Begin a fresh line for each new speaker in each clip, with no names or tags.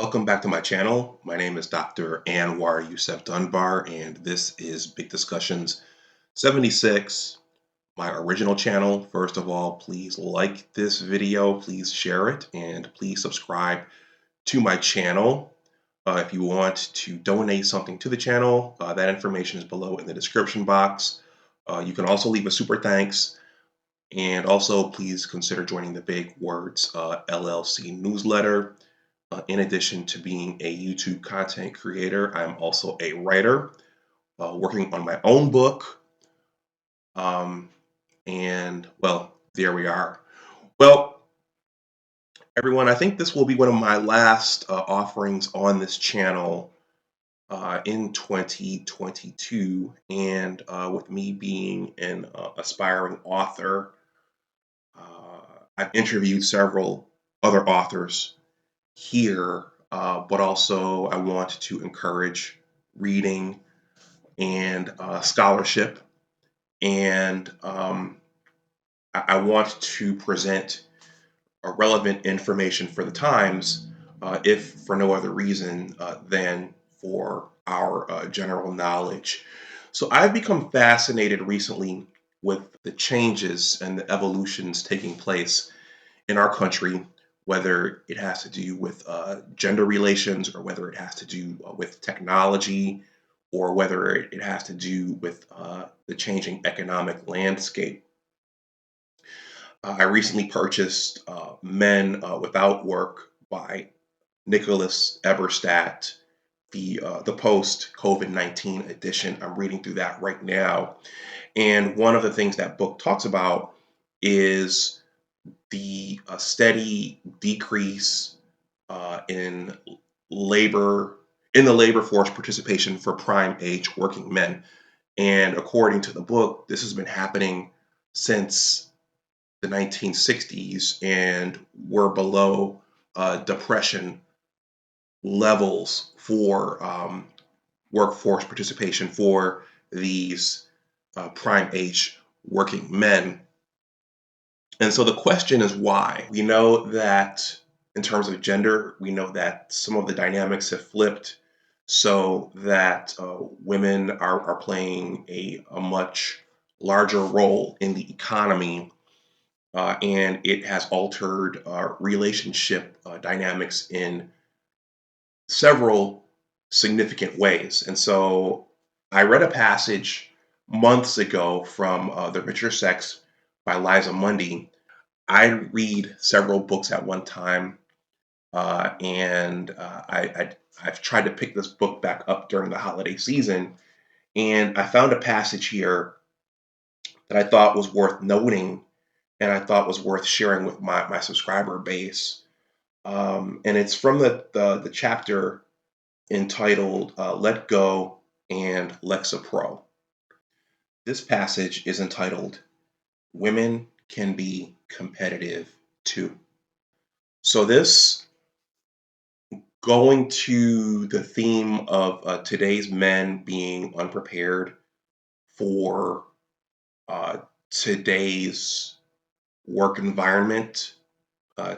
Welcome back to my channel. My name is Dr. Anwar Youssef Dunbar, and this is Big Discussions 76, my original channel. First of all, please like this video, please share it, and please subscribe to my channel. If you want to donate something to the channel, that information is below in the description box. You can also leave a super thanks, and also please consider joining the Big Words LLC Newsletter. In addition to being a YouTube content creator, I'm also a writer working on my own book. And well, there we are. Well, everyone, I think this will be one of my last offerings on this channel in 2022. And with me being an aspiring author, I've interviewed several other authors here, but also I want to encourage reading and scholarship, and I want to present a relevant information for the times, if for no other reason than for our general knowledge. So I've become fascinated recently with the changes and the evolutions taking place in our country, whether it has to do with gender relations, or whether it has to do with technology, or whether it has to do with the changing economic landscape. I recently purchased Men Without Work by Nicholas Eberstadt, the post COVID-19 edition. I'm reading through that right now. And one of the things that book talks about is the steady decrease in labor in the labor force participation for prime age working men. And according to the book, this has been happening since the 1960s, and we're below depression levels for workforce participation for these prime age working men. And so the question is why? We know that in terms of gender, we know that some of the dynamics have flipped so that women are playing a much larger role in the economy, and it has altered relationship dynamics in several significant ways. And so I read a passage months ago from The Richer Sex by Liza Mundy. I read several books at one time, and I've tried to pick this book back up during the holiday season, and I found a passage here that I thought was worth noting, and I thought was worth sharing with my subscriber base. And it's from the chapter entitled "Let Go" and "Lexapro." This passage is entitled "Women Can Be Competitive Too." So this, going to the theme of today's men being unprepared for uh, today's work environment, uh,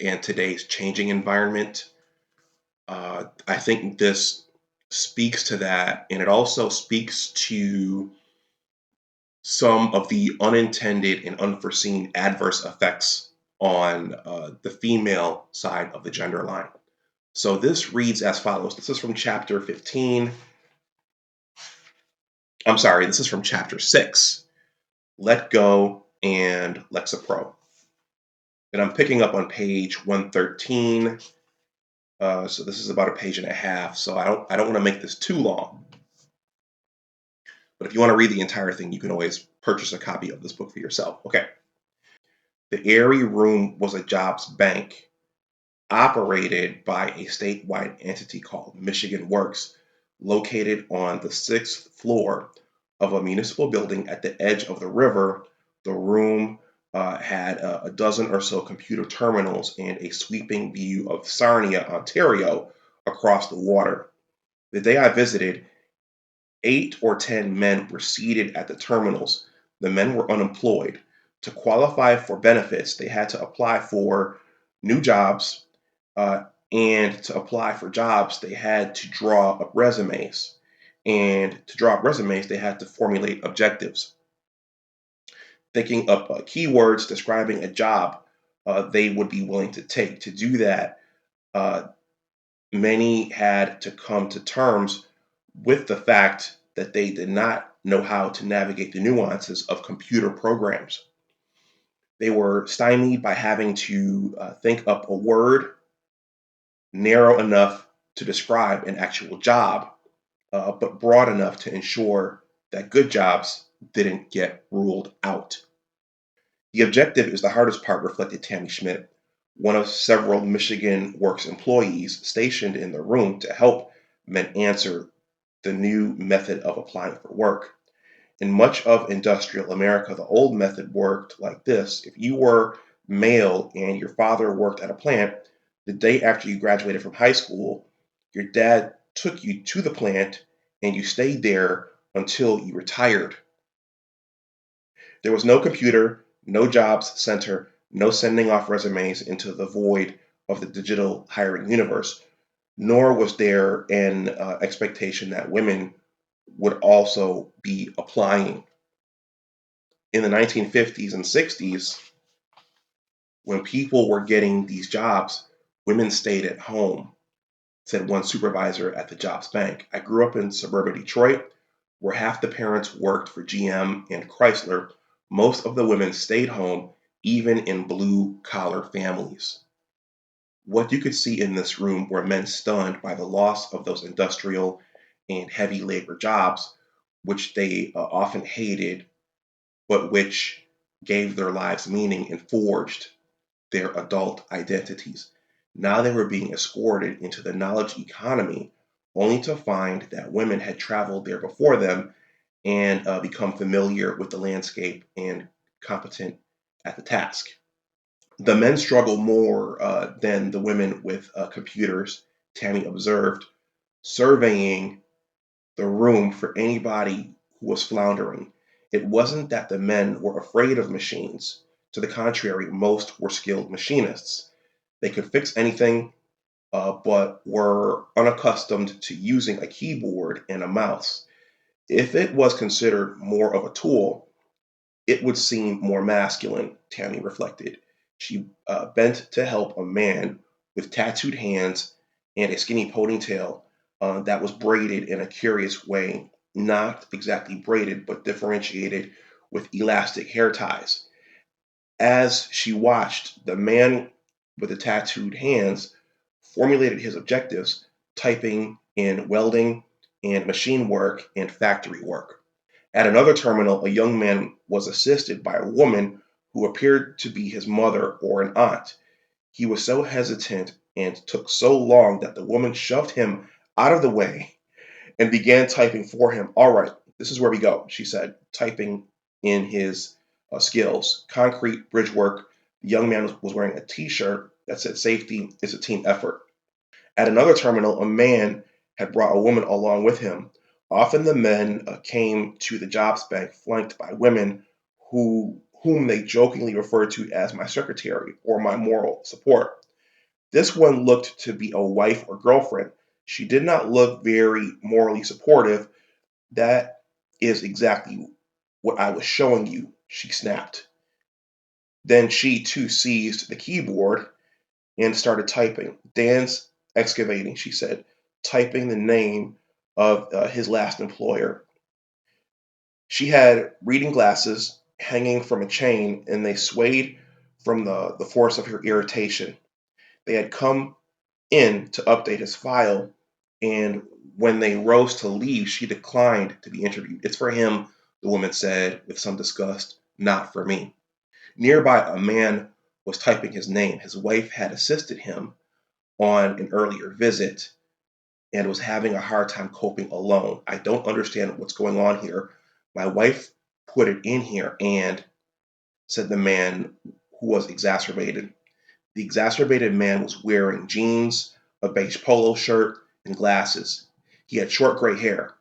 and today's changing environment. I think this speaks to that, and it also speaks to some of the unintended and unforeseen adverse effects on the female side of the gender line. So this reads as follows. This is from chapter 15. I'm sorry, this is from chapter 6, Let Go and Lexapro. And I'm picking up on page 113. So this is about a page and a half. So I don't want to make this too long. But if you want to read the entire thing, you can always purchase a copy of this book for yourself. Okay. The airy room was a jobs bank operated by a statewide entity called Michigan Works, located on the 6th floor of a municipal building at the edge of the river. The room had a dozen or so computer terminals and a sweeping view of Sarnia, Ontario, across the water. The day I visited, 8 or 10 men were seated at the terminals. The men were unemployed. To qualify for benefits, they had to apply for new jobs, uh, And to apply for jobs, they had to draw up resumes. And to draw up resumes, they had to formulate objectives, thinking up keywords describing a job they would be willing to take. To do that, uh, many had to come to terms with the fact that they did not know how to navigate the nuances of computer programs. They were stymied by having to think up a word narrow enough to describe an actual job, but broad enough to ensure that good jobs didn't get ruled out. The objective is the hardest part, reflected Tammy Schmidt, one of several Michigan Works employees stationed in the room to help men answer the new method of applying for work. In much of industrial America, the old method worked like this. If you were male and your father worked at a plant, the day after you graduated from high school, your dad took you to the plant and you stayed there until you retired. There was no computer, no jobs center, no sending off resumes into the void of the digital hiring universe, nor was there an expectation that women would also be applying. In the 1950s and 60s, when people were getting these jobs, women stayed at home, said one supervisor at the jobs bank. I grew up in suburban Detroit, where half the parents worked for GM and Chrysler. Most of the women stayed home, even in blue collar families. What you could see in this room were men stunned by the loss of those industrial and heavy labor jobs, which they often hated, but which gave their lives meaning and forged their adult identities. Now they were being escorted into the knowledge economy, only to find that women had traveled there before them and become familiar with the landscape and competent at the task. The men struggle more than the women with computers, Tammy observed, surveying the room for anybody who was floundering. It wasn't that the men were afraid of machines. To the contrary, most were skilled machinists. They could fix anything, but were unaccustomed to using a keyboard and a mouse. If it was considered more of a tool, it would seem more masculine, Tammy reflected. She bent to help a man with tattooed hands and a skinny ponytail that was braided in a curious way, not exactly braided, but differentiated with elastic hair ties. As she watched, the man with the tattooed hands formulated his objectives, typing in welding and machine work and factory work. At another terminal, a young man was assisted by a woman who appeared to be his mother or an aunt. He was so hesitant and took so long that the woman shoved him out of the way and began typing for him. All right, this is where we go, she said, typing in his skills. Concrete bridge work. The young man was wearing a t shirt that said, Safety is a team effort. At another terminal, a man had brought a woman along with him. Often the men came to the jobs bank flanked by women whom they jokingly referred to as my secretary or my moral support. This one looked to be a wife or girlfriend. She did not look very morally supportive. That is exactly what I was showing you, she snapped. Then she too seized the keyboard and started typing. Dan's excavating, she said, typing the name of his last employer. She had reading glasses hanging from a chain, and they swayed from the force of her irritation. They had come in to update his file, and when they rose to leave, she declined to be interviewed. It's for him, the woman said with some disgust, not for me. Nearby, a man was typing his name. His wife had assisted him on an earlier visit and was having a hard time coping alone. I don't understand what's going on here. My wife put it in here and said the man who was exacerbated. The exacerbated man was wearing jeans, a beige polo shirt, and glasses. He had short gray hair.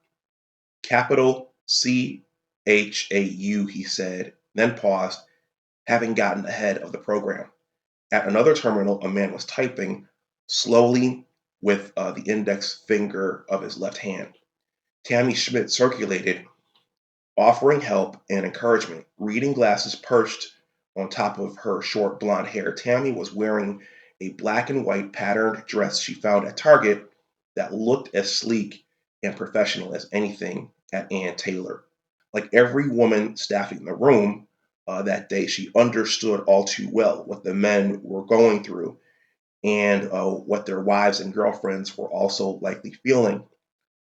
Capital CHAU, he said, then paused, having gotten ahead of the program. At another terminal, a man was typing, slowly with the index finger of his left hand. Tammy Schmidt circulated, offering help and encouragement. Reading glasses perched on top of her short blonde hair, Tammy was wearing a black and white patterned dress she found at Target that looked as sleek and professional as anything at Ann Taylor. Like every woman staffing the room that day, she understood all too well what the men were going through and what their wives and girlfriends were also likely feeling.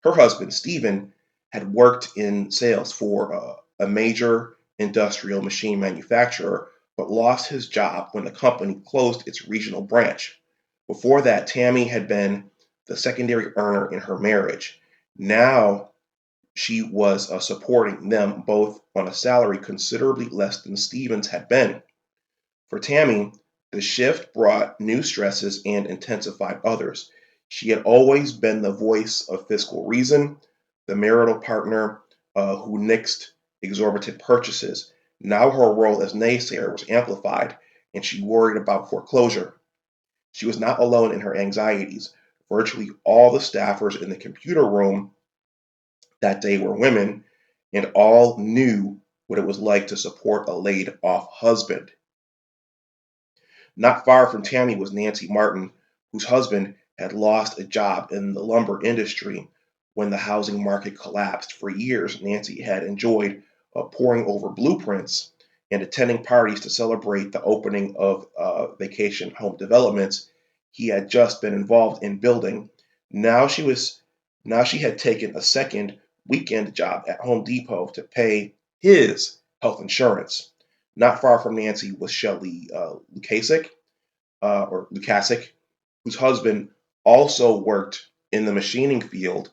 Her husband, Stephen, had worked in sales for a major industrial machine manufacturer, but lost his job when the company closed its regional branch. Before that, Tammy had been the secondary earner in her marriage. Now she was supporting them both on a salary considerably less than Stephen's had been. For Tammy, the shift brought new stresses and intensified others. She had always been the voice of fiscal reason, the marital partner who nixed exorbitant purchases. Now her role as naysayer was amplified, and she worried about foreclosure. She was not alone in her anxieties. Virtually all the staffers in the computer room that day were women, and all knew what it was like to support a laid off husband. Not far from Tammy was Nancy Martin, whose husband had lost a job in the lumber industry when the housing market collapsed. For years, Nancy had enjoyed poring over blueprints and attending parties to celebrate the opening of vacation home developments he had just been involved in building. Now she was now she had taken a second weekend job at Home Depot to pay his health insurance. Not far from Nancy was Shelley Lukasic, whose husband also worked in the machining field.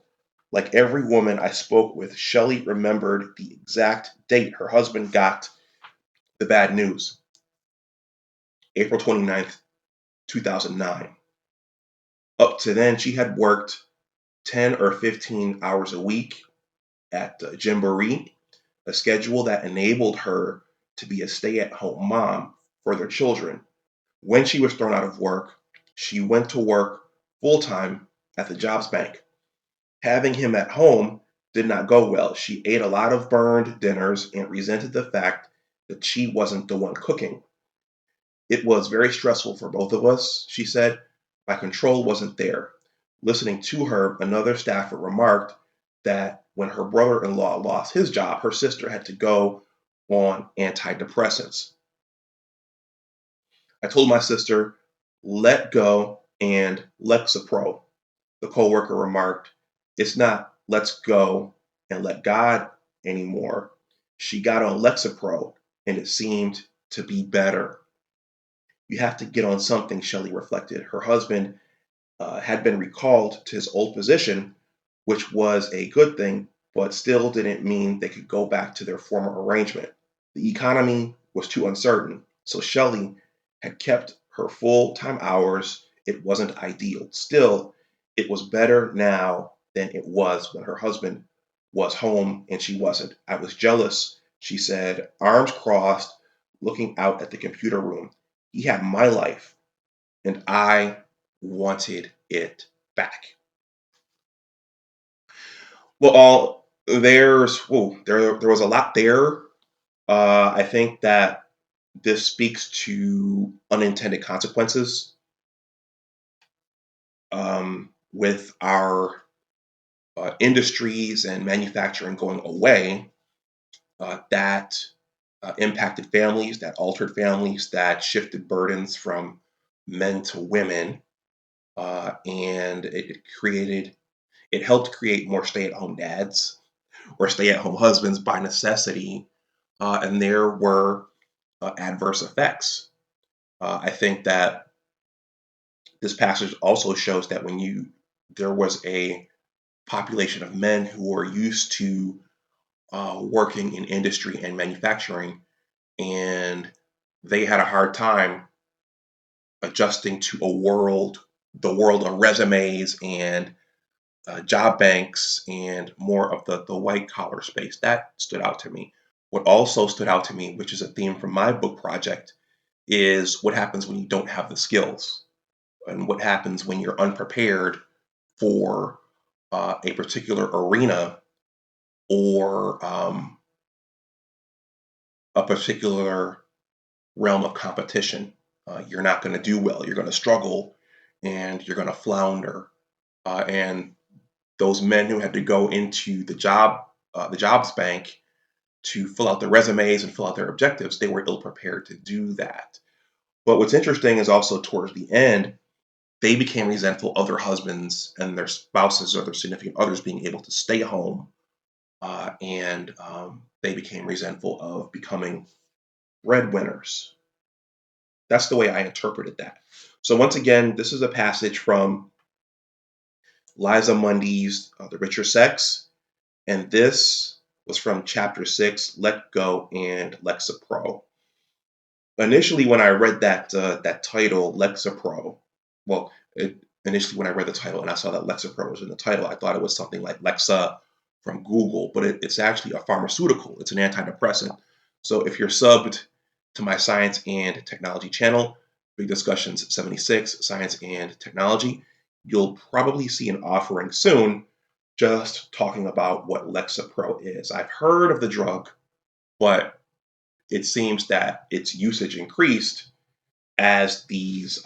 Like every woman I spoke with, Shelley remembered the exact date her husband got the bad news, April 29th, 2009. Up to then, she had worked 10 or 15 hours a week at Gymboree, a schedule that enabled her to be a stay at home mom for their children. When she was thrown out of work, she went to work full time at the jobs bank. Having him at home did not go well. She ate a lot of burned dinners and resented the fact that she wasn't the one cooking. It was very stressful for both of us, she said. My control wasn't there. Listening to her, another staffer remarked that when her brother in law lost his job, her sister had to go on antidepressants. I told my sister, let go and Lexapro. The coworker remarked, it's not let's go and let God anymore. She got on Lexapro and it seemed to be better. You have to get on something, Shelley reflected. Her husband had been recalled to his old position, which was a good thing, but still didn't mean they could go back to their former arrangement. The economy was too uncertain, so Shelley had kept her full time hours. It wasn't ideal. Still, it was better now than it was when her husband was home and she wasn't. I was jealous, she said, arms crossed, looking out at the computer room. He had my life, and I wanted it back. Well, there was a lot there. I think that this speaks to unintended consequences with our industries and manufacturing going away that impacted families, that altered families, that shifted burdens from men to women, and it helped create more stay-at-home dads or stay-at-home husbands by necessity, and there were adverse effects. I think that this passage also shows that there was a population of men who were used to working in industry and manufacturing, and they had a hard time adjusting to the world of resumes and job banks and more of the white collar space. That stood out to me. What also stood out to me, which is a theme from my book project, is what happens when you don't have the skills. and what happens when you're unprepared for a particular arena or a particular realm of competition. You're not going to do well. You're going to struggle, and you're going to flounder. And those men who had to go into the jobs bank to fill out their resumes and fill out their objectives, they were ill prepared to do that. But what's interesting is also towards the end, they became resentful of their husbands and their spouses or their significant others being able to stay home, and they became resentful of becoming breadwinners. That's the way I interpreted that. So once again, this is a passage from Liza Mundy's The Richer Sex, and this was from chapter 6, Let Go and Lexapro. Initially, when I read that title, Lexapro, well, initially when I read the title and I saw that Lexapro was in the title, I thought it was something like Lexa from Google, but it's actually a pharmaceutical. It's an antidepressant. So if you're subbed to my Science and Technology channel, Big Discussions 76, Science and Technology, you'll probably see an offering soon just talking about what Lexapro is. I've heard of the drug, but it seems that its usage increased as these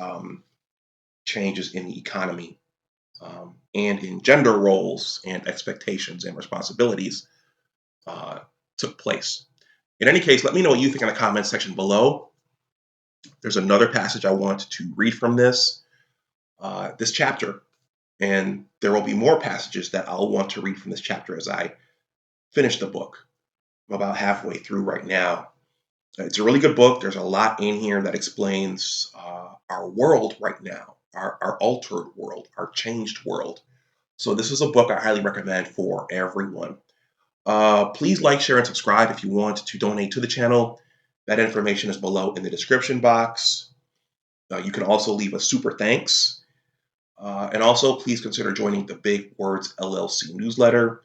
changes in the economy and in gender roles and expectations and responsibilities uh, took place. In any case, let me know what you think in the comments section below. There's another passage I want to read from this chapter, and there will be more passages that I'll want to read from this chapter as I finish the book. I'm about halfway through right now. It's a really good book. There's a lot in here that explains our world right now, our altered world, our changed world. So this is a book I highly recommend for everyone. Please like, share, and subscribe if you want to donate to the channel. That information is below in the description box. You can also leave a super thanks. And also, please consider joining the Big Words LLC Newsletter.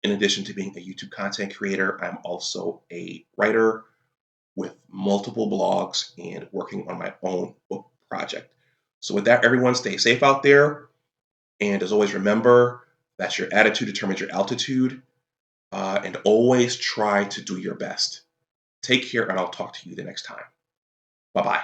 In addition to being a YouTube content creator, I'm also a writer with multiple blogs and working on my own book project. So with that, everyone, stay safe out there. And as always, remember that your attitude determines your altitude. And always try to do your best. Take care, and I'll talk to you the next time. Bye-bye.